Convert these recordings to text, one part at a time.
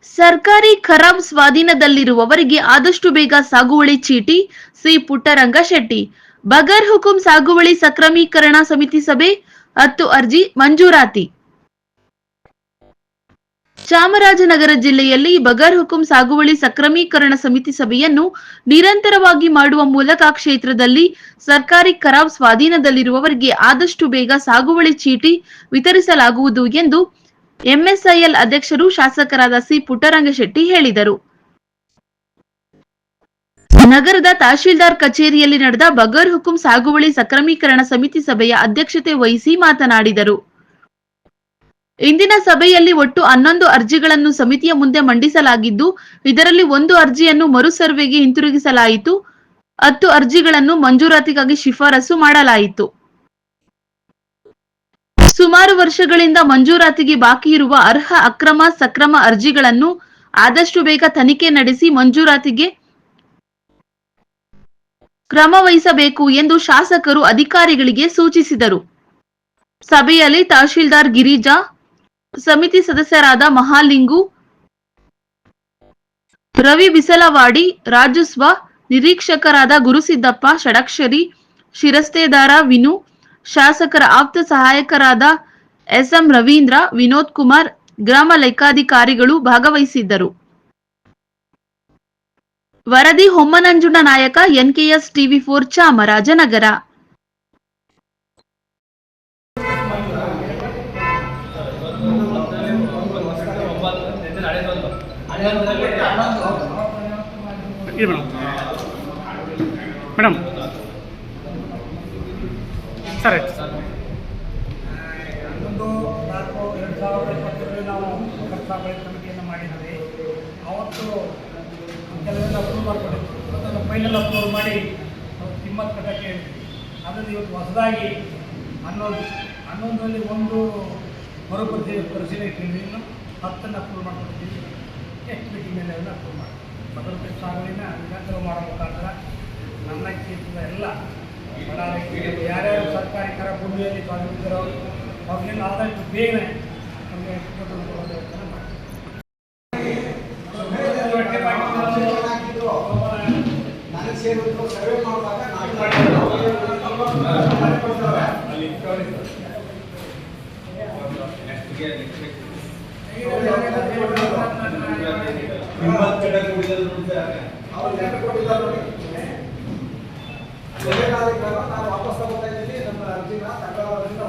ಸರ್ಕಾರಿ ಖರಾಬ್ ಸ್ವಾಧೀನದಲ್ಲಿರುವವರಿಗೆ ಆದಷ್ಟು ಬೇಗ ಸಾಗುವಳಿ ಚೀಟಿ. ಸಿ ಪುಟ್ಟರಂಗ ಶೆಟ್ಟಿ. ಬಗರ್ ಹುಕುಂ ಸಾಗುವಳಿ ಸಕ್ರಮೀಕರಣ ಸಮಿತಿ ಸಭೆ 10 ಅರ್ಜಿ ಮಂಜೂರಾತಿ. ಚಾಮರಾಜನಗರ ಜಿಲ್ಲೆಯಲ್ಲಿ ಬಗರ್ ಹುಕುಂ ಸಾಗುವಳಿ ಸಕ್ರಮೀಕರಣ ಸಮಿತಿ ಸಭೆಯನ್ನು ನಿರಂತರವಾಗಿ ಮಾಡುವ ಮೂಲಕ ಕ್ಷೇತ್ರದಲ್ಲಿ ಸರ್ಕಾರಿ ಖರಾಬ್ ಸ್ವಾಧೀನದಲ್ಲಿರುವವರಿಗೆ ಆದಷ್ಟು ಬೇಗ ಸಾಗುವಳಿ ಚೀಟಿ ವಿತರಿಸಲಾಗುವುದು ಎಂದು ಎಂಎಸ್ಐಎಲ್ ಅಧ್ಯಕ್ಷರು ಶಾಸಕರಾದ ಸಿ ಪುಟ್ಟರಂಗಶೆಟ್ಟಿ ಹೇಳಿದರು. ನಗರದ ತಹಶೀಲ್ದಾರ್ ಕಚೇರಿಯಲ್ಲಿ ನಡೆದ ಬಗರ್ ಹುಕುಂ ಸಾಗುವಳಿ ಸಕ್ರಮೀಕರಣ ಸಮಿತಿ ಸಭೆಯ ಅಧ್ಯಕ್ಷತೆ ವಹಿಸಿ ಮಾತನಾಡಿದರು. ಇಂದಿನ ಸಭೆಯಲ್ಲಿ ಒಟ್ಟು 11 ಅರ್ಜಿಗಳನ್ನು ಸಮಿತಿಯ ಮುಂದೆ ಮಂಡಿಸಲಾಗಿದ್ದು, ಇದರಲ್ಲಿ 1 ಅರ್ಜಿಯನ್ನು ಮರು ಸರ್ವೆಗೆ ಹಿಂತಿರುಗಿಸಲಾಯಿತು. 10 ಅರ್ಜಿಗಳನ್ನು ಮಂಜೂರಾತಿಗಾಗಿ ಶಿಫಾರಸು ಮಾಡಲಾಯಿತು. ಸುಮಾರು ವರ್ಷಗಳಿಂದ ಮಂಜೂರಾತಿಗೆ ಬಾಕಿ ಇರುವ ಅರ್ಹ ಅಕ್ರಮ ಸಕ್ರಮ ಅರ್ಜಿಗಳನ್ನು ಆದಷ್ಟು ಬೇಗ ತನಿಖೆ ನಡೆಸಿ ಮಂಜೂರಾತಿಗೆ ಕ್ರಮ ವಹಿಸಬೇಕು ಎಂದು ಶಾಸಕರು ಅಧಿಕಾರಿಗಳಿಗೆ ಸೂಚಿಸಿದರು. ಸಭೆಯಲ್ಲಿ ತಹಶೀಲ್ದಾರ್ ಗಿರಿಜಾ, ಸಮಿತಿ ಸದಸ್ಯರಾದ ಮಹಾಲಿಂಗು, ರವಿ ಬಿಸಲವಾಡಿ, ರಾಜಸ್ವ ನಿರೀಕ್ಷಕರಾದ ಗುರುಸಿದ್ದಪ್ಪ, ಷಡಕ್ಷರಿ, ಶಿರಸ್ತೇದಾರ ವಿನು, ಶಾಸಕರ ಆಪ್ತ ಸಹಾಯಕರಾದ ಎಸ್ಎಂ ರವೀಂದ್ರ, ವಿನೋದ್ ಕುಮಾರ್, ಗ್ರಾಮ ಲೆಕ್ಕಾಧಿಕಾರಿಗಳು ಭಾಗವಹಿಸಿದ್ದರು. ವರದಿ ಹೊಮ್ಮನಂಜುಂಡ ನಾಯಕ, ಎನ್ಕೆಎಸ್ ಟಿವಿ4 ಚಾಮರಾಜನಗರ. ಮೇಡಮ್ ಸರ್ 11/4/2022 ನಾವು ಖರ್ಚಾವಳಿ ಕಮಿಟಿಯನ್ನು ಮಾಡಿದ್ವಿ. ಅವತ್ತು ಕೆಲವೆಲ್ಲ ಅಪ್ರೂವ್ ಮಾಡಿಕೊಂಡಿದ್ವಿ. ಅದನ್ನು ಫೈನಲ್ ಅಪ್ರೂವ್ ಮಾಡಿ ನಾವು ಕಿಮ್ಮತ್ತು ಕಟ್ಟಕ್ಕೆ ಹೇಳಿದ್ವಿ. ಅದನ್ನು ಇವತ್ತು ಹೊಸದಾಗಿ 11ರಲ್ಲಿ ಒಂದು ಪರಿಶೀಲನೆ ಕೇಳಿದ್ವಿ. ಇನ್ನು 10 ಅಪ್ರೂವ್ ಮಾಡ್ಕೊಂಡಿದ್ದೀವಿ. ನೆಕ್ಸ್ಟ್ ಮೀಟಿಂಗ್ ಮೇಲೆ ಅದನ್ನು ಅಪ್ರೂವ್ ಮಾಡಿ ಭದ್ರತೆ ಸಾಗುವಳಿನ ನಿರಂತರ ಮಾಡೋ ಮುಖಾಂತರ ನನ್ನ ಕ್ಷೇತ್ರದ ಎಲ್ಲ ಬಡ ರೈತರು ಯಾರ್ಯಾರು ಸರ್ಕಾರಿ ಕರ ಭೂಮಿಯಲ್ಲಿ ಸ್ವಾಧೀನಿಸಿರೋ ಅವ್ರಿಗೆಲ್ಲ ಆದಷ್ಟು ಬೇಗನೆ ನಮಗೆ ವ್ಯವಸ್ಥೆ ನಾನು ವಾಪಸ್ ತಗೋತಾ ಇದ್ದೀನಿ. ನಮ್ಮ ಅರ್ಜಿನ ಅರ್ಜಿ ಕೊಟ್ಟಿದ್ದೀವಿ.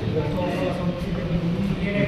ಇವತ್ತು ಒಬ್ಬ ಸಂಸ್ಥೆಗೆ ಏನೇ